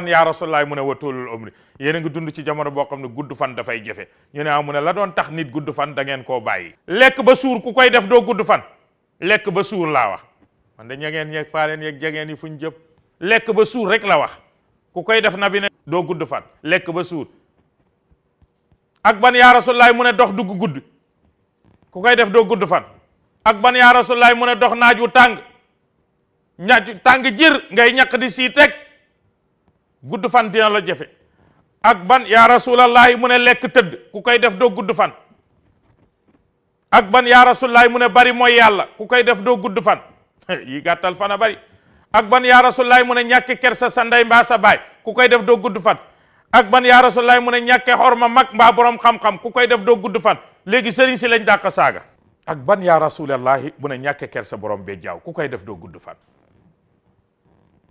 yaa Rasulullah mu ne wa tuulul umri yéen a ngi dund ci jamono boo xam ne gudd fan dafay jafe ñu ne mu ne la doon tax nit gudd fan da ngeen koo bàyyi. lekk ba suur ku koy def doo gudd fan lekk ba suur laa wax man de ñegeen yeeg faaleen yeeg jegeen yi fuñ jëm lekk ba suur rek la wax ku koy def nabi ne doo gudd fan lekk ba suur. ak ban yaa Rasulullah mu ne dox dugg gudd ku koy def doo gudd fan ak ban yaa Rasulullah mu ne dox naaj wu tàng tàng jir ngay ñaq di siit rek gudd fan dina la jafe. ak ban yaa Rasulullah mu ne lekk tëdd ku koy def doo gudd fan ak ban yaa Rasulullah mu ne bari mooy yàlla ku koy def doo gudd fan yi gàttal fan a bari. ak ban yaa Rasulullah mu ne ñàkk kersa sa ndey mbaa sa baay ku koy def doo gudd fan ak ban yaa Rasulullah mu ne ñàkke xorma mag mbaa borom xam-xam ku koy def doo gudd fan léegi sëriñ si lañ dàq saaga. ak ban yaa Rasulullah mu ne ñàkke kersa borom bee jaaw ku koy def doo gudd fan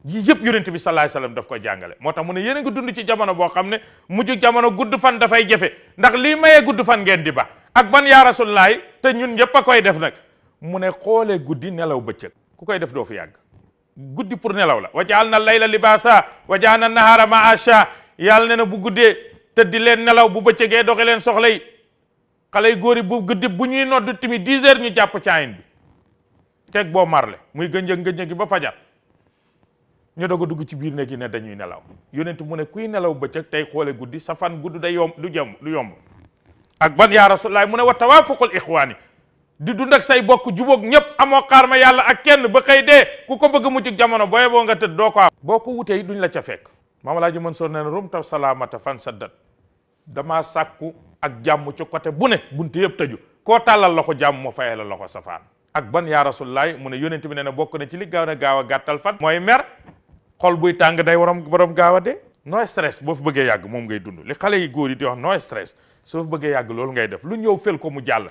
yii yëpp yonent bi sallallahu alayhi wasallam daf ko jàngale moo tax mu ne yéen a ngi dund ci jamono boo xam ne mujj jamono gudd fan dafay jafe ndax lii mayee gudd fan ngeen di ba. ak ban yaa Rasulullah te ñun ñëpp a koy def nag mu ne xoolee guddi nelaw bëccëg ku koy def doo fi yàgg guddi pour nelaw la wa ja'alna layla libaasa wa ja'alna nahaara ma'asha yàlla ne na bu guddee tëddi leen nelaw bu bëccëgee doxe leen soxla yi xale yu góor yi bu guddi bu ñuy noddu timi 10 heures ñu jàpp caayin bi teg boo marle muy gënjëg gi ba fajar ñu doog a dugg ci biir néeg yi ne dañuy nelaw yonent mu ne kuy nelaw bëccëg tey xoole guddi sa fan gudd day yomb du yomb. ak ban yaa Rasulullah mu ne wa tawaafuqul ixwaani di dund ak say bokk jubóog ñëpp amoo xaar ma yàlla ak kenn ba xëy dee ku ko bëgg mucc jamono booye boo nga tëdd doo ko am boo ko wutee duñ la ca fekk. Maam Alaaji Mansour nee na rumta salaamata fan saddat damaa sàkku ak jàmm ci côté bu ne bunte yëpp tëju koo tàllal loxo jàmm moo fayee la loxo safaan. ak ban yaa Rasulullah mu ne yonent bi nee na bokk na ci li gaaw a gàttal fan mooy mer xol buy tàng day borom gaaw a dee. no stress boo fi bëggee yàgg moom ngay dund li xale yi góor yi di wax no stress soo fi bëggee yàgg loolu ngay def lu ñëw fel ko mu jàll